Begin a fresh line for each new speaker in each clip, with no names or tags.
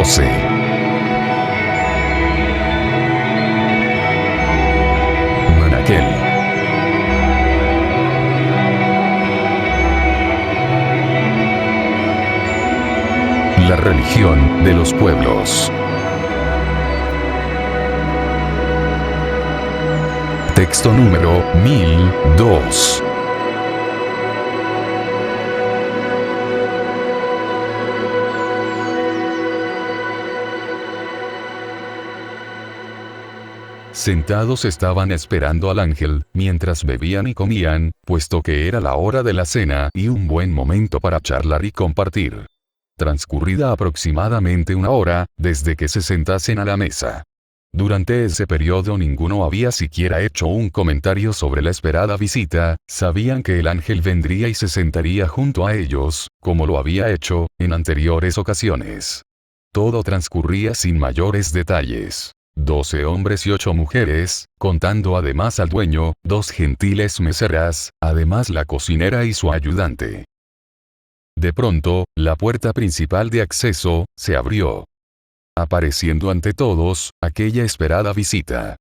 12. Manaquel. La religión de los pueblos. Texto número 1002. Sentados estaban esperando al ángel, mientras bebían y comían, puesto que era la hora de la cena y un buen momento para charlar y compartir. Transcurrida aproximadamente una hora, desde que se sentasen a la mesa. Durante ese periodo ninguno había siquiera hecho un comentario sobre la esperada visita, sabían que el ángel vendría y se sentaría junto a ellos, como lo había hecho, en anteriores ocasiones. Todo transcurría sin mayores detalles. 12 hombres y 8 mujeres, contando además al dueño, 2 gentiles meseras, además la cocinera y su ayudante. De pronto, la puerta principal de acceso, se abrió, apareciendo ante todos, aquella esperada visita.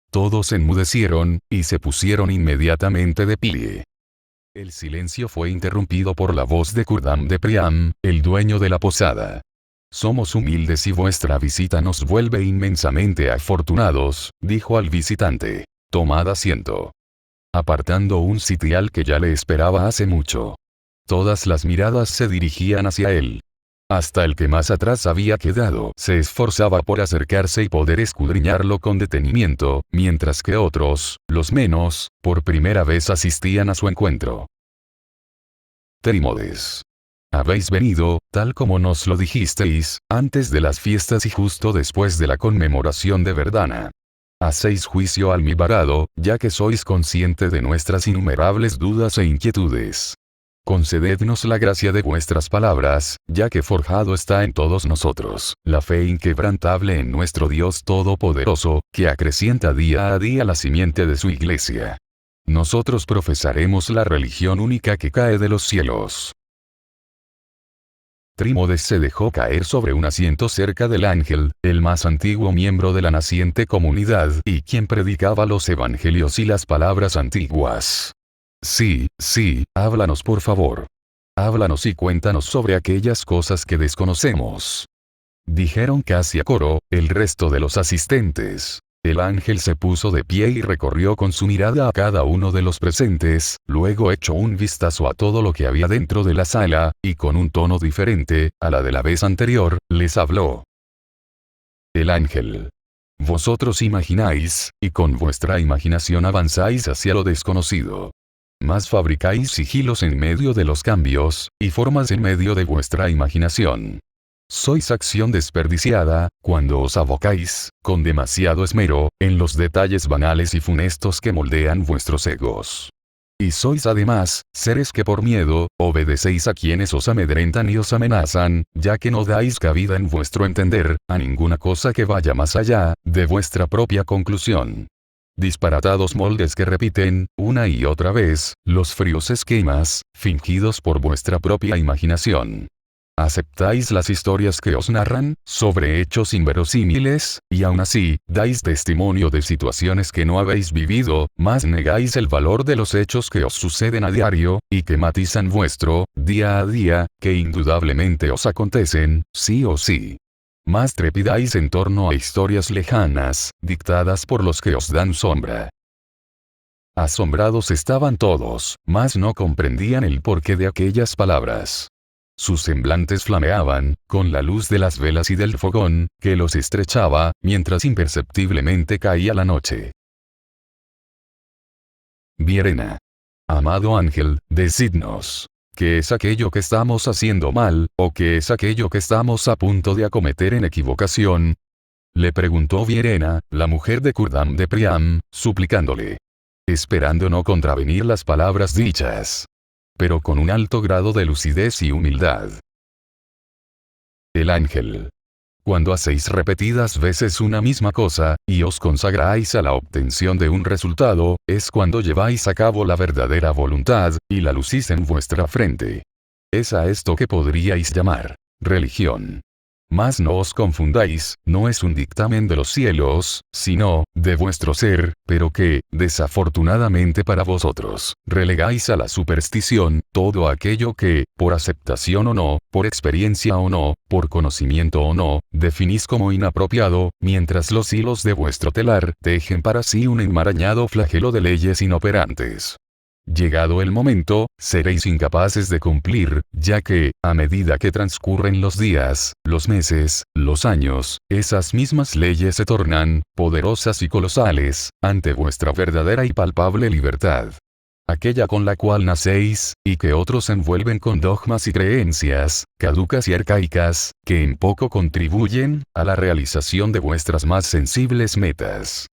Todos enmudecieron, y se pusieron inmediatamente de pie. El silencio fue interrumpido por la voz de Khurdam de Priam, el dueño de la posada. Somos humildes y vuestra visita nos vuelve inmensamente afortunados, dijo al visitante. Tomad asiento. Apartando un sitial que ya le esperaba hace mucho. Todas las miradas se dirigían hacia él. Hasta el que más atrás había quedado se esforzaba por acercarse y poder escudriñarlo con detenimiento, mientras que otros, los menos, por primera vez asistían a su encuentro. Trímodes. Habéis venido, tal como nos lo dijisteis, antes de las fiestas y justo después de la conmemoración de Verdana. Hacéis juicio almibarado, ya que sois consciente de nuestras innumerables dudas e inquietudes. Concedednos la gracia de vuestras palabras, ya que forjado está en todos nosotros, la fe inquebrantable en nuestro Dios Todopoderoso, que acrecienta día a día la simiente de su iglesia. Nosotros profesaremos la religión única que cae de los cielos. Trímodes se dejó caer sobre un asiento cerca del ángel, el más antiguo miembro de la naciente comunidad y quien predicaba los evangelios y las palabras antiguas. Sí, háblanos por favor. Háblanos y cuéntanos sobre aquellas cosas que desconocemos. Dijeron casi a coro, el resto de los asistentes. El ángel se puso de pie y recorrió con su mirada a cada uno de los presentes, luego echó un vistazo a todo lo que había dentro de la sala, y con un tono diferente, a la de la vez anterior, les habló. El ángel. Vosotros imagináis, y con vuestra imaginación avanzáis hacia lo desconocido. Mas fabricáis sigilos en medio de los cambios, y formas en medio de vuestra imaginación. Sois acción desperdiciada, cuando os abocáis, con demasiado esmero, en los detalles banales y funestos que moldean vuestros egos. Y sois además, seres que por miedo, obedecéis a quienes os amedrentan y os amenazan, ya que no dais cabida en vuestro entender, a ninguna cosa que vaya más allá, de vuestra propia conclusión. Disparatados moldes que repiten, una y otra vez, los fríos esquemas, fingidos por vuestra propia imaginación. Aceptáis las historias que os narran, sobre hechos inverosímiles, y aún así, dais testimonio de situaciones que no habéis vivido, mas negáis el valor de los hechos que os suceden a diario, y que matizan vuestro, día a día, que indudablemente os acontecen, sí o sí. Mas trepidáis en torno a historias lejanas, dictadas por los que os dan sombra. Asombrados estaban todos, mas no comprendían el porqué de aquellas palabras. Sus semblantes flameaban, con la luz de las velas y del fogón, que los estrechaba, mientras imperceptiblemente caía la noche. Virena. Amado ángel, decidnos. ¿Qué es aquello que estamos haciendo mal, o qué es aquello que estamos a punto de acometer en equivocación? Le preguntó Virena, la mujer de Khurdam de Priam, suplicándole. Esperando no contravenir las palabras dichas. Pero con un alto grado de lucidez y humildad. El ángel. Cuando hacéis repetidas veces una misma cosa, y os consagráis a la obtención de un resultado, es cuando lleváis a cabo la verdadera voluntad, y la lucís en vuestra frente. Es a esto que podríais llamar religión. Mas no os confundáis, no es un dictamen de los cielos, sino, de vuestro ser, pero que, desafortunadamente para vosotros, relegáis a la superstición, todo aquello que, por aceptación o no, por experiencia o no, por conocimiento o no, definís como inapropiado, mientras los hilos de vuestro telar tejen para sí un enmarañado flagelo de leyes inoperantes. Llegado el momento, seréis incapaces de cumplir, ya que, a medida que transcurren los días, los meses, los años, esas mismas leyes se tornan, poderosas y colosales, ante vuestra verdadera y palpable libertad. Aquella con la cual nacéis, y que otros envuelven con dogmas y creencias, caducas y arcaicas, que en poco contribuyen, a la realización de vuestras más sensibles metas.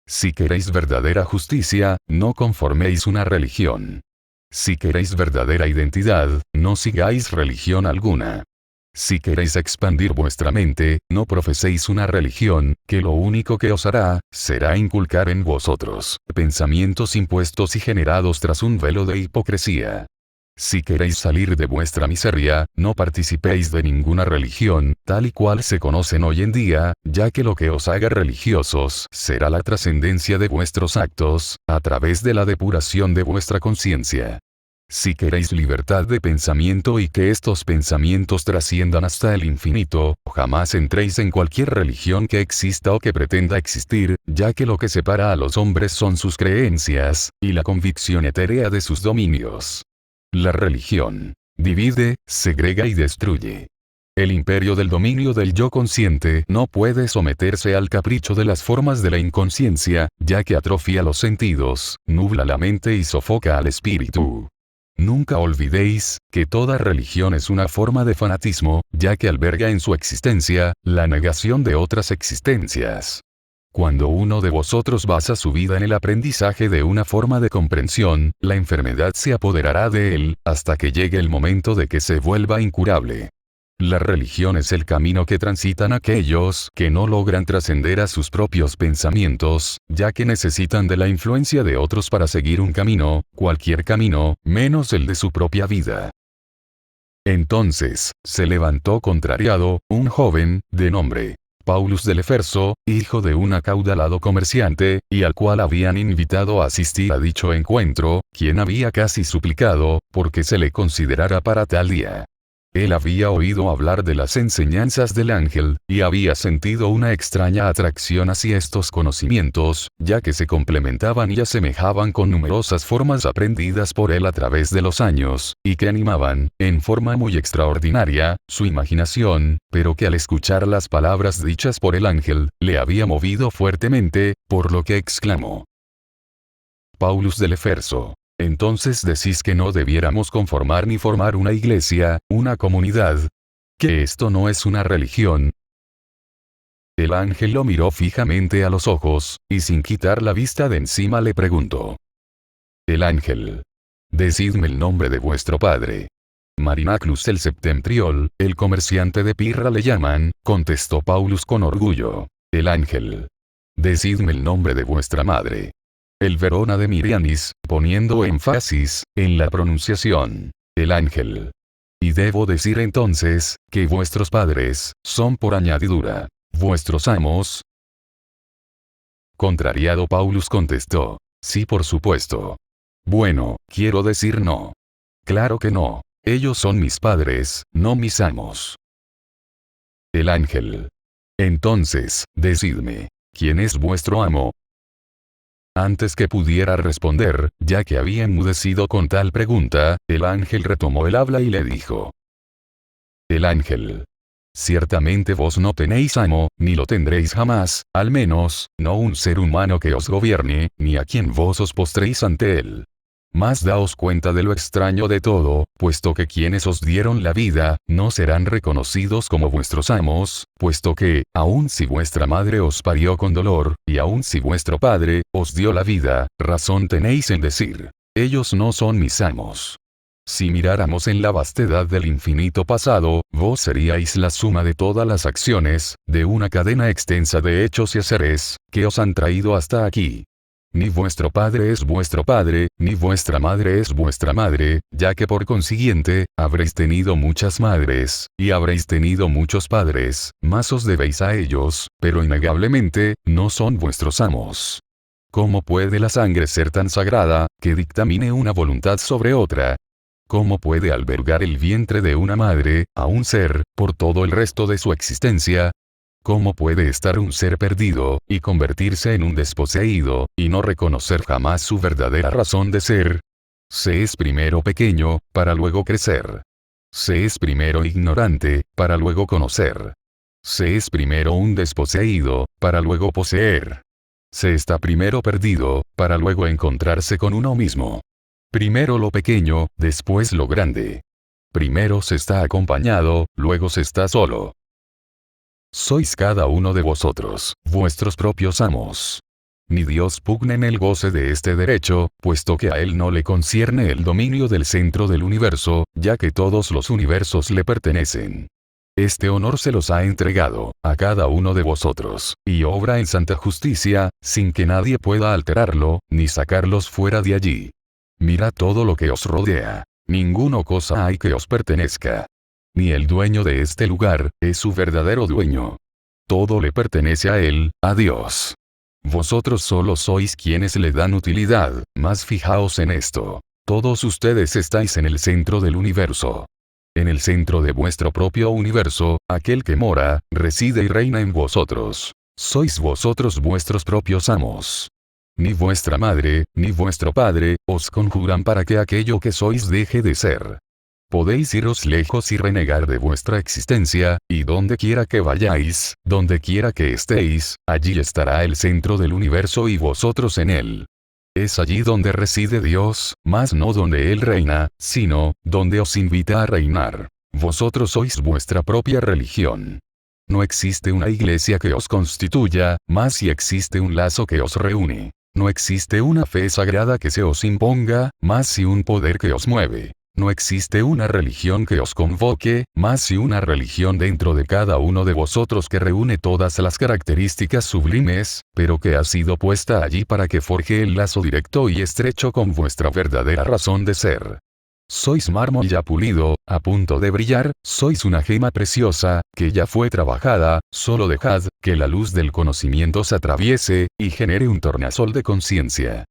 Si queréis verdadera justicia, no conforméis una religión. Si queréis verdadera identidad, no sigáis religión alguna. Si queréis expandir vuestra mente, no profeséis una religión, que lo único que os hará, será inculcar en vosotros pensamientos impuestos y generados tras un velo de hipocresía. Si queréis salir de vuestra miseria, no participéis de ninguna religión, tal y cual se conocen hoy en día, ya que lo que os haga religiosos será la trascendencia de vuestros actos, a través de la depuración de vuestra conciencia. Si queréis libertad de pensamiento y que estos pensamientos trasciendan hasta el infinito, jamás entréis en cualquier religión que exista o que pretenda existir, ya que lo que separa a los hombres son sus creencias, y la convicción etérea de sus dominios. La religión divide, segrega y destruye. El imperio del dominio del yo consciente no puede someterse al capricho de las formas de la inconsciencia, ya que atrofia los sentidos, nubla la mente y sofoca al espíritu. Nunca olvidéis, que toda religión es una forma de fanatismo, ya que alberga en su existencia, la negación de otras existencias. Cuando uno de vosotros basa su vida en el aprendizaje de una forma de comprensión, la enfermedad se apoderará de él, hasta que llegue el momento de que se vuelva incurable. La religión es el camino que transitan aquellos que no logran trascender a sus propios pensamientos, ya que necesitan de la influencia de otros para seguir un camino, cualquier camino, menos el de su propia vida. Entonces, se levantó contrariado, un joven, de nombre Paulus del Eferso, hijo de un acaudalado comerciante, y al cual habían invitado a asistir a dicho encuentro, quien había casi suplicado, porque se le considerara para tal día. Él había oído hablar de las enseñanzas del ángel, y había sentido una extraña atracción hacia estos conocimientos, ya que se complementaban y asemejaban con numerosas formas aprendidas por él a través de los años, y que animaban, en forma muy extraordinaria, su imaginación, pero que al escuchar las palabras dichas por el ángel, le había movido fuertemente, por lo que exclamó: Paulus del Eferso. Entonces decís que no debiéramos conformar ni formar una iglesia, una comunidad. ¿Que esto no es una religión? El ángel lo miró fijamente a los ojos, y sin quitar la vista de encima le preguntó. El ángel: decidme el nombre de vuestro padre. Marinaclus el septentriol, el comerciante de Pirra le llaman, contestó Paulus con orgullo. El ángel: decidme el nombre de vuestra madre. El Verona de Mirianis, poniendo énfasis en la pronunciación. El ángel: y debo decir entonces, que vuestros padres, son por añadidura, vuestros amos. Contrariado Paulus contestó: sí, por supuesto. Bueno, quiero decir no. Claro que no. Ellos son mis padres, no mis amos. El ángel: entonces, decidme, ¿quién es vuestro amo? Antes que pudiera responder, ya que había enmudecido con tal pregunta, el ángel retomó el habla y le dijo. El ángel: ciertamente vos no tenéis amo, ni lo tendréis jamás, al menos, no un ser humano que os gobierne, ni a quien vos os postréis ante él. Mas daos cuenta de lo extraño de todo, puesto que quienes os dieron la vida, no serán reconocidos como vuestros amos, puesto que, aun si vuestra madre os parió con dolor, y aun si vuestro padre, os dio la vida, razón tenéis en decir, ellos no son mis amos. Si miráramos en la vastedad del infinito pasado, vos seríais la suma de todas las acciones, de una cadena extensa de hechos y haceres, que os han traído hasta aquí. Ni vuestro padre es vuestro padre, ni vuestra madre es vuestra madre, ya que por consiguiente, habréis tenido muchas madres, y habréis tenido muchos padres, mas os debéis a ellos, pero innegablemente, no son vuestros amos. ¿Cómo puede la sangre ser tan sagrada, que dictamine una voluntad sobre otra? ¿Cómo puede albergar el vientre de una madre, a un ser, por todo el resto de su existencia? ¿Cómo puede estar un ser perdido, y convertirse en un desposeído, y no reconocer jamás su verdadera razón de ser? Se es primero pequeño, para luego crecer. Se es primero ignorante, para luego conocer. Se es primero un desposeído, para luego poseer. Se está primero perdido, para luego encontrarse con uno mismo. Primero lo pequeño, después lo grande. Primero se está acompañado, luego se está solo. Sois cada uno de vosotros, vuestros propios amos. Ni Dios pugna en el goce de este derecho, puesto que a él no le concierne el dominio del centro del universo, ya que todos los universos le pertenecen. Este honor se los ha entregado, a cada uno de vosotros, y obra en santa justicia, sin que nadie pueda alterarlo, ni sacarlos fuera de allí. Mirad todo lo que os rodea. Ninguna cosa hay que os pertenezca. Ni el dueño de este lugar, es su verdadero dueño. Todo le pertenece a él, a Dios. Vosotros solo sois quienes le dan utilidad, mas fijaos en esto. Todos ustedes estáis en el centro del universo. En el centro de vuestro propio universo, aquel que mora, reside y reina en vosotros. Sois vosotros vuestros propios amos. Ni vuestra madre, ni vuestro padre, os conjuran para que aquello que sois deje de ser. Podéis iros lejos y renegar de vuestra existencia, y donde quiera que vayáis, donde quiera que estéis, allí estará el centro del universo y vosotros en él. Es allí donde reside Dios, mas no donde Él reina, sino, donde os invita a reinar. Vosotros sois vuestra propia religión. No existe una iglesia que os constituya, mas sí existe un lazo que os reúne. No existe una fe sagrada que se os imponga, mas sí un poder que os mueve. No existe una religión que os convoque, mas sí una religión dentro de cada uno de vosotros que reúne todas las características sublimes, pero que ha sido puesta allí para que forje el lazo directo y estrecho con vuestra verdadera razón de ser. Sois mármol ya pulido, a punto de brillar, sois una gema preciosa, que ya fue trabajada, solo dejad, que la luz del conocimiento se atraviese, y genere un tornasol de conciencia.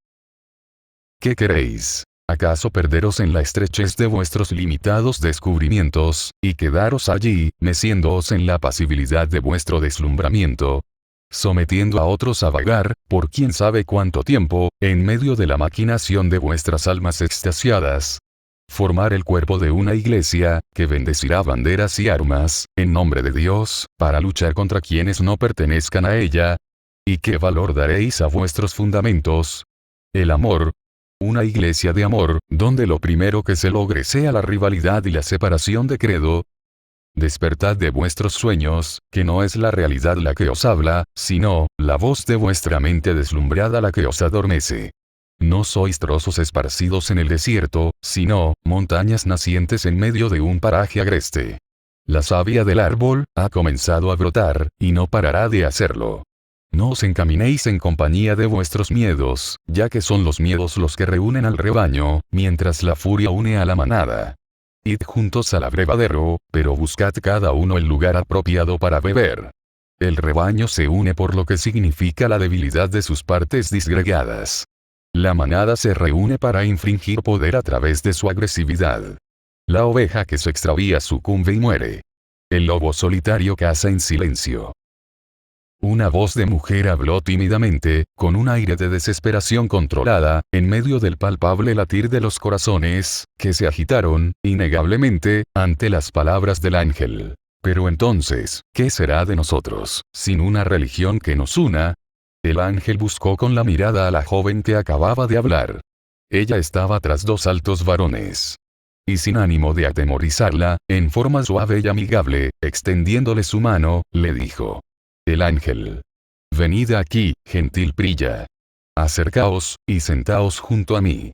¿Qué queréis? ¿Acaso perderos en la estrechez de vuestros limitados descubrimientos, y quedaros allí, meciéndoos en la pasibilidad de vuestro deslumbramiento? Sometiendo a otros a vagar, por quién sabe cuánto tiempo, en medio de la maquinación de vuestras almas extasiadas. Formar el cuerpo de una iglesia, que bendecirá banderas y armas, en nombre de Dios, para luchar contra quienes no pertenezcan a ella. ¿Y qué valor daréis a vuestros fundamentos? El amor. Una iglesia de amor, donde lo primero que se logre sea la rivalidad y la separación de credo. Despertad de vuestros sueños, que no es la realidad la que os habla, sino, la voz de vuestra mente deslumbrada la que os adormece. No sois trozos esparcidos en el desierto, sino, montañas nacientes en medio de un paraje agreste. La savia del árbol, ha comenzado a brotar, y no parará de hacerlo. No os encaminéis en compañía de vuestros miedos, ya que son los miedos los que reúnen al rebaño, mientras la furia une a la manada. Id juntos al abrevadero, pero buscad cada uno el lugar apropiado para beber. El rebaño se une por lo que significa la debilidad de sus partes disgregadas. La manada se reúne para infringir poder a través de su agresividad. La oveja que se extravía sucumbe y muere. El lobo solitario caza en silencio. Una voz de mujer habló tímidamente, con un aire de desesperación controlada, en medio del palpable latir de los corazones, que se agitaron, innegablemente, ante las palabras del ángel. Pero entonces, ¿qué será de nosotros, sin una religión que nos una? El ángel buscó con la mirada a la joven que acababa de hablar. Ella estaba tras dos altos varones. Y sin ánimo de atemorizarla, en forma suave y amigable, extendiéndole su mano, le dijo. El ángel. Venid aquí, gentil Priya. Acercaos, y sentaos junto a mí.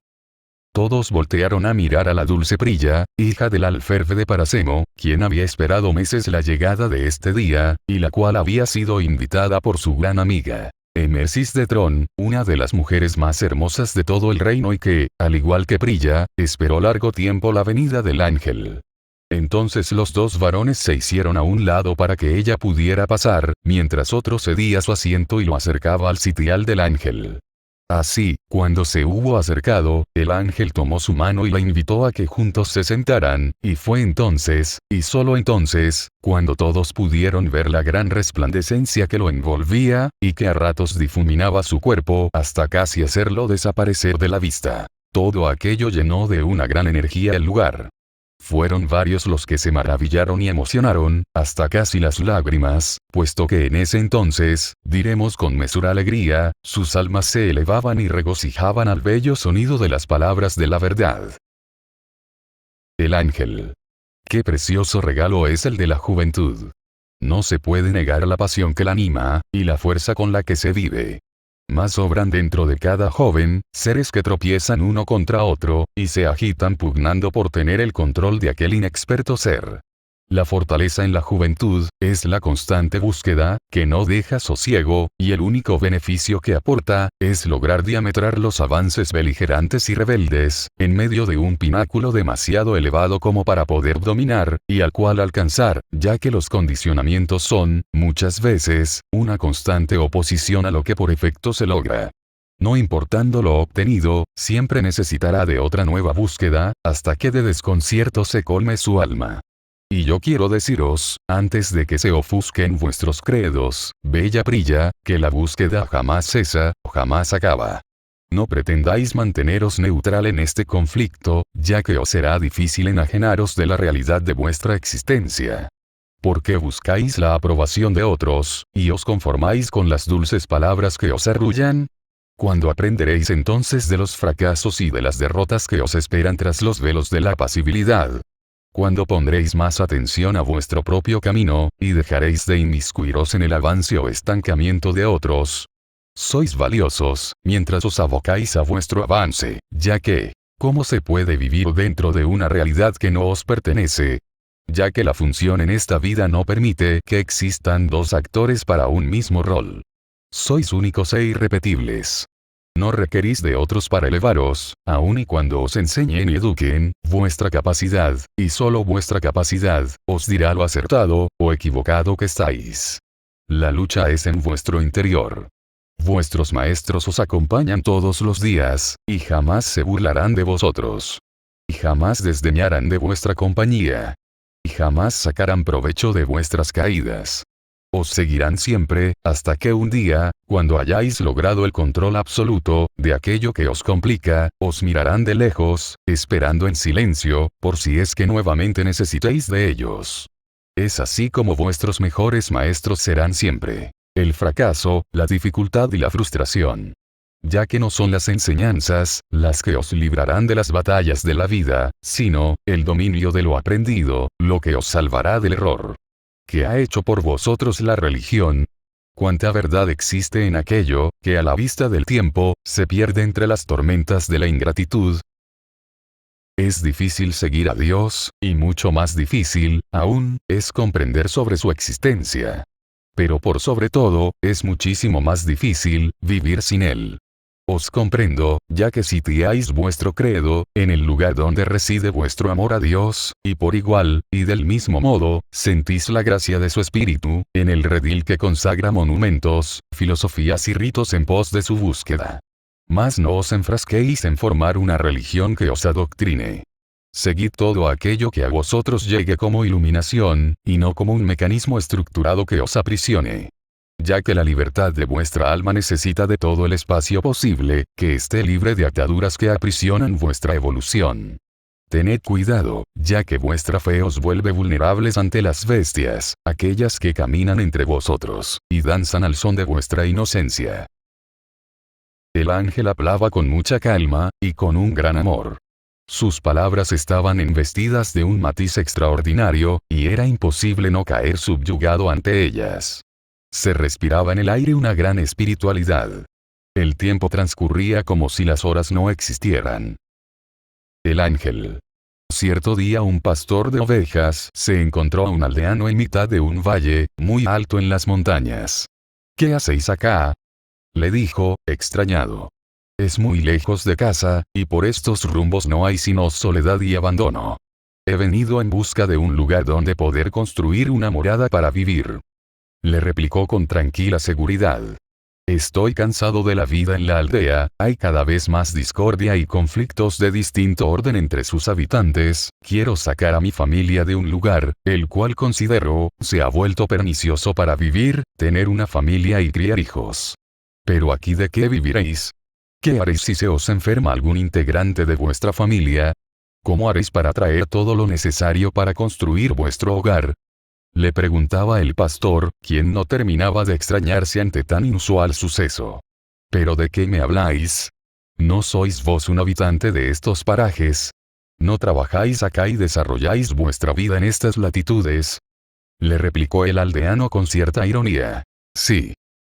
Todos voltearon a mirar a la dulce Priya, hija del alferfe de Parasemo, quien había esperado meses la llegada de este día, y la cual había sido invitada por su gran amiga. Emersis de Tron, una de las mujeres más hermosas de todo el reino y que, al igual que Prilla, esperó largo tiempo la venida del ángel. Entonces los dos varones se hicieron a un lado para que ella pudiera pasar, mientras otro cedía su asiento y lo acercaba al sitial del ángel. Así, cuando se hubo acercado, el ángel tomó su mano y la invitó a que juntos se sentaran, y fue entonces, y solo entonces, cuando todos pudieron ver la gran resplandecencia que lo envolvía, y que a ratos difuminaba su cuerpo hasta casi hacerlo desaparecer de la vista. Todo aquello llenó de una gran energía el lugar. Fueron varios los que se maravillaron y emocionaron, hasta casi las lágrimas, puesto que en ese entonces, diremos con mesura alegría, sus almas se elevaban y regocijaban al bello sonido de las palabras de la verdad. El ángel. Qué precioso regalo es el de la juventud. No se puede negar la pasión que la anima, y la fuerza con la que se vive. Mas obran dentro de cada joven, seres que tropiezan uno contra otro, y se agitan pugnando por tener el control de aquel inexperto ser. La fortaleza en la juventud, es la constante búsqueda, que no deja sosiego, y el único beneficio que aporta, es lograr diametrar los avances beligerantes y rebeldes, en medio de un pináculo demasiado elevado como para poder dominar, y al cual alcanzar, ya que los condicionamientos son, muchas veces, una constante oposición a lo que por efecto se logra. No importando lo obtenido, siempre necesitará de otra nueva búsqueda, hasta que de desconcierto se colme su alma. Y yo quiero deciros, antes de que se ofusquen vuestros credos, bella Prilla, que la búsqueda jamás cesa, jamás acaba. No pretendáis manteneros neutral en este conflicto, ya que os será difícil enajenaros de la realidad de vuestra existencia. Porque buscáis la aprobación de otros, y os conformáis con las dulces palabras que os arrullan. ¿Cuándo aprenderéis entonces de los fracasos y de las derrotas que os esperan tras los velos de la pasibilidad? Cuando pondréis más atención a vuestro propio camino, y dejaréis de inmiscuiros en el avance o estancamiento de otros. Sois valiosos, mientras os abocáis a vuestro avance, ya que, ¿cómo se puede vivir dentro de una realidad que no os pertenece? Ya que la función en esta vida no permite que existan dos actores para un mismo rol. Sois únicos e irrepetibles. No requerís de otros para elevaros, aun y cuando os enseñen y eduquen, vuestra capacidad, y solo vuestra capacidad, os dirá lo acertado, o equivocado que estáis. La lucha es en vuestro interior. Vuestros maestros os acompañan todos los días, y jamás se burlarán de vosotros. Y jamás desdeñarán de vuestra compañía. Y jamás sacarán provecho de vuestras caídas. Os seguirán siempre, hasta que un día, cuando hayáis logrado el control absoluto, de aquello que os complica, os mirarán de lejos, esperando en silencio, por si es que nuevamente necesitéis de ellos. Es así como vuestros mejores maestros serán siempre. El fracaso, la dificultad y la frustración. Ya que no son las enseñanzas, las que os librarán de las batallas de la vida, sino, el dominio de lo aprendido, lo que os salvará del error. ¿Qué ha hecho por vosotros la religión? ¿Cuánta verdad existe en aquello, que a la vista del tiempo, se pierde entre las tormentas de la ingratitud? Es difícil seguir a Dios, y mucho más difícil, aún, es comprender sobre su existencia. Pero por sobre todo, es muchísimo más difícil, vivir sin Él. Os comprendo, ya que sitiáis vuestro credo, en el lugar donde reside vuestro amor a Dios, y por igual, y del mismo modo, sentís la gracia de su espíritu, en el redil que consagra monumentos, filosofías y ritos en pos de su búsqueda. Mas no os enfrasquéis en formar una religión que os adoctrine. Seguid todo aquello que a vosotros llegue como iluminación, y no como un mecanismo estructurado que os aprisione. Ya que la libertad de vuestra alma necesita de todo el espacio posible, que esté libre de ataduras que aprisionan vuestra evolución. Tened cuidado, ya que vuestra fe os vuelve vulnerables ante las bestias, aquellas que caminan entre vosotros, y danzan al son de vuestra inocencia. El ángel hablaba con mucha calma, y con un gran amor. Sus palabras estaban investidas de un matiz extraordinario, y era imposible no caer subyugado ante ellas. Se respiraba en el aire una gran espiritualidad. El tiempo transcurría como si las horas no existieran. El ángel. Cierto día un pastor de ovejas se encontró a un aldeano en mitad de un valle, muy alto en las montañas. ¿Qué hacéis acá? le dijo, extrañado. Es muy lejos de casa, y por estos rumbos no hay sino soledad y abandono. He venido en busca de un lugar donde poder construir una morada para vivir. Le replicó con tranquila seguridad. Estoy cansado de la vida en la aldea, hay cada vez más discordia y conflictos de distinto orden entre sus habitantes, quiero sacar a mi familia de un lugar, el cual considero, se ha vuelto pernicioso para vivir, tener una familia y criar hijos. Pero aquí ¿de qué viviréis? ¿Qué haréis si se os enferma algún integrante de vuestra familia? ¿Cómo haréis para traer todo lo necesario para construir vuestro hogar? Le preguntaba el pastor, quien no terminaba de extrañarse ante tan inusual suceso. ¿Pero de qué me habláis? ¿No sois vos un habitante de estos parajes? ¿No trabajáis acá y desarrolláis vuestra vida en estas latitudes? Le replicó el aldeano con cierta ironía. Sí.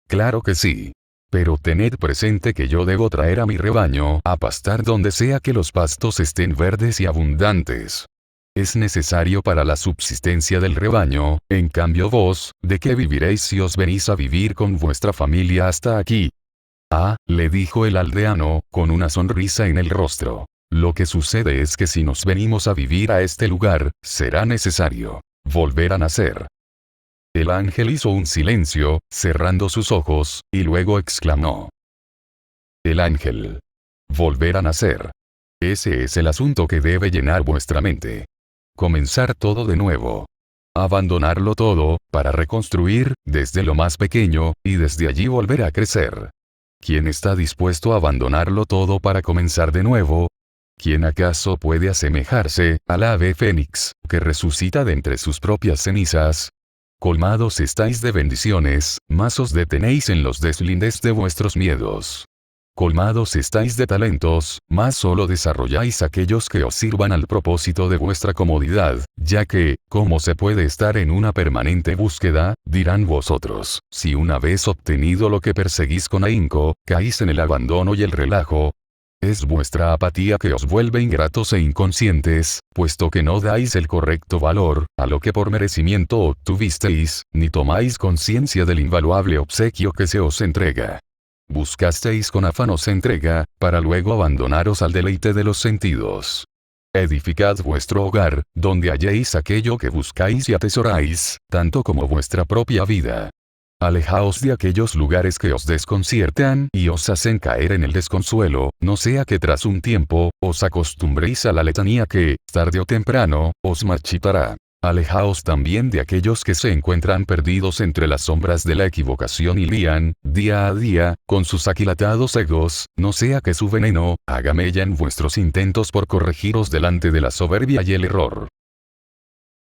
Claro que sí. Pero tened presente que yo debo traer a mi rebaño a pastar donde sea que los pastos estén verdes y abundantes. Es necesario para la subsistencia del rebaño, en cambio vos, ¿de qué viviréis si os venís a vivir con vuestra familia hasta aquí? Ah, le dijo el aldeano, con una sonrisa en el rostro. Lo que sucede es que si nos venimos a vivir a este lugar, será necesario volver a nacer. El ángel hizo un silencio, cerrando sus ojos, y luego exclamó. El ángel. Volver a nacer. Ese es el asunto que debe llenar vuestra mente. Comenzar todo de nuevo. Abandonarlo todo, para reconstruir, desde lo más pequeño, y desde allí volver a crecer. ¿Quién está dispuesto a abandonarlo todo para comenzar de nuevo? ¿Quién acaso puede asemejarse al ave fénix, que resucita de entre sus propias cenizas? Colmados estáis de bendiciones, mas os detenéis en los deslindes de vuestros miedos. Colmados estáis de talentos, mas solo desarrolláis aquellos que os sirvan al propósito de vuestra comodidad, ya que, ¿cómo se puede estar en una permanente búsqueda? Dirán vosotros, si una vez obtenido lo que perseguís con ahínco, caís en el abandono y el relajo. Es vuestra apatía que os vuelve ingratos e inconscientes, puesto que no dais el correcto valor a lo que por merecimiento obtuvisteis, ni tomáis conciencia del invaluable obsequio que se os entrega. Buscasteis con afanosa entrega, para luego abandonaros al deleite de los sentidos. Edificad vuestro hogar, donde halléis aquello que buscáis y atesoráis, tanto como vuestra propia vida. Alejaos de aquellos lugares que os desconciertan y os hacen caer en el desconsuelo, no sea que tras un tiempo, os acostumbréis a la letanía que, tarde o temprano, os marchitará. Alejaos también de aquellos que se encuentran perdidos entre las sombras de la equivocación y lían, día a día, con sus aquilatados egos, no sea que su veneno, haga mella en vuestros intentos por corregiros delante de la soberbia y el error.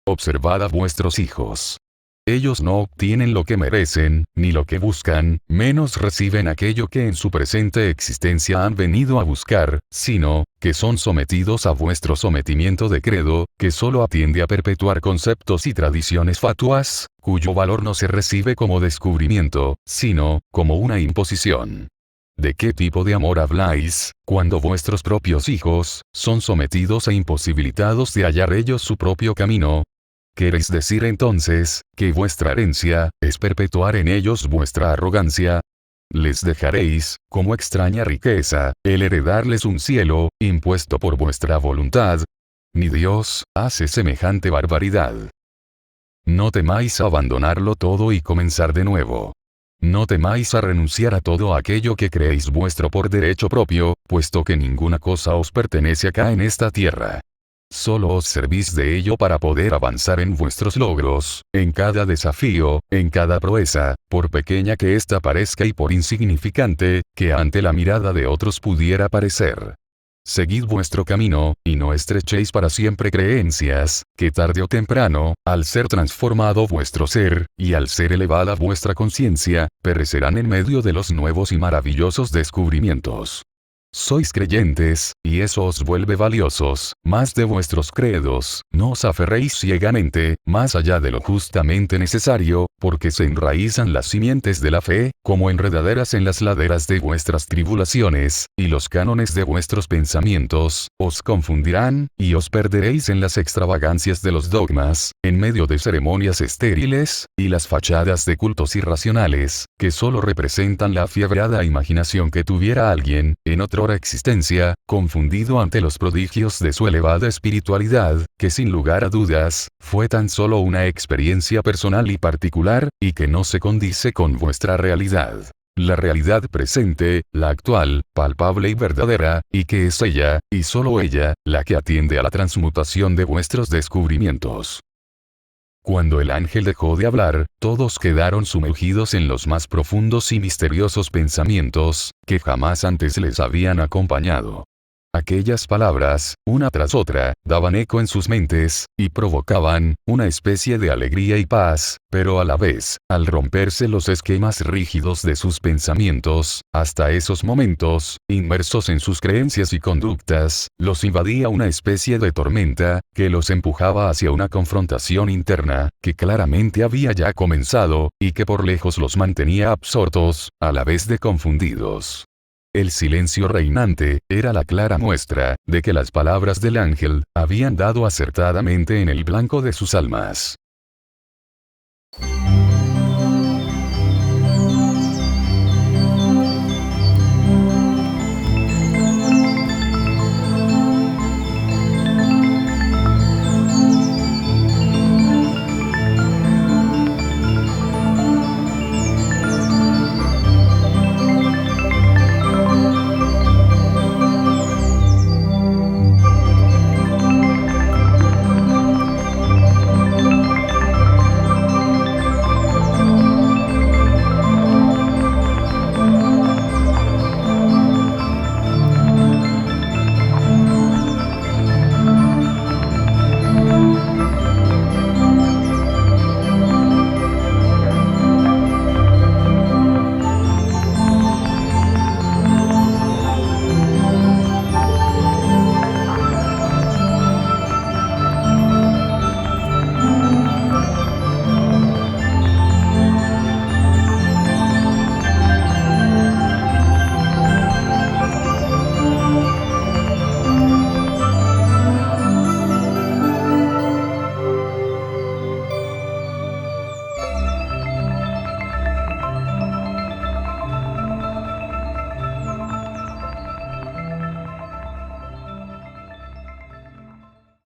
Observad a vuestros hijos. Ellos no obtienen lo que merecen, ni lo que buscan, menos reciben aquello que en su presente existencia han venido a buscar, sino, que son sometidos a vuestro sometimiento de credo, que solo atiende a perpetuar conceptos y tradiciones fatuas, cuyo valor no se recibe como descubrimiento, sino, como una imposición. ¿De qué tipo de amor habláis, cuando vuestros propios hijos, son sometidos e imposibilitados de hallar ellos su propio camino? ¿Queréis decir entonces, que vuestra herencia, es perpetuar en ellos vuestra arrogancia? Les dejaréis, como extraña riqueza, el heredarles un cielo, impuesto por vuestra voluntad. Ni Dios, hace semejante barbaridad. No temáis a abandonarlo todo y comenzar de nuevo. No temáis a renunciar a todo aquello que creéis vuestro por derecho propio, puesto que ninguna cosa os pertenece acá en esta tierra. Solo os servís de ello para poder avanzar en vuestros logros, en cada desafío, en cada proeza, por pequeña que ésta parezca y por insignificante, que ante la mirada de otros pudiera parecer. Seguid vuestro camino, y no estrechéis para siempre creencias, que tarde o temprano, al ser transformado vuestro ser, y al ser elevada vuestra conciencia, perecerán en medio de los nuevos y maravillosos descubrimientos. Sois creyentes, y eso os vuelve valiosos, más de vuestros credos, no os aferréis ciegamente, más allá de lo justamente necesario, porque se enraizan las simientes de la fe, como enredaderas en las laderas de vuestras tribulaciones, y los cánones de vuestros pensamientos, os confundirán, y os perderéis en las extravagancias de los dogmas, en medio de ceremonias estériles, y las fachadas de cultos irracionales, que solo representan la afiabrada imaginación que tuviera alguien, en otra existencia, confundido ante los prodigios de su elevada espiritualidad, que sin lugar a dudas, fue tan solo una experiencia personal y particular, y que no se condice con vuestra realidad. La realidad presente, la actual, palpable y verdadera, y que es ella, y solo ella, la que atiende a la transmutación de vuestros descubrimientos. Cuando el ángel dejó de hablar, todos quedaron sumergidos en los más profundos y misteriosos pensamientos, que jamás antes les habían acompañado. Aquellas palabras, una tras otra, daban eco en sus mentes, y provocaban una especie de alegría y paz, pero a la vez, al romperse los esquemas rígidos de sus pensamientos, hasta esos momentos, inmersos en sus creencias y conductas, los invadía una especie de tormenta, que los empujaba hacia una confrontación interna, que claramente había ya comenzado, y que por lejos los mantenía absortos, a la vez de confundidos. El silencio reinante, era la clara muestra, de que las palabras del ángel, habían dado acertadamente en el blanco de sus almas.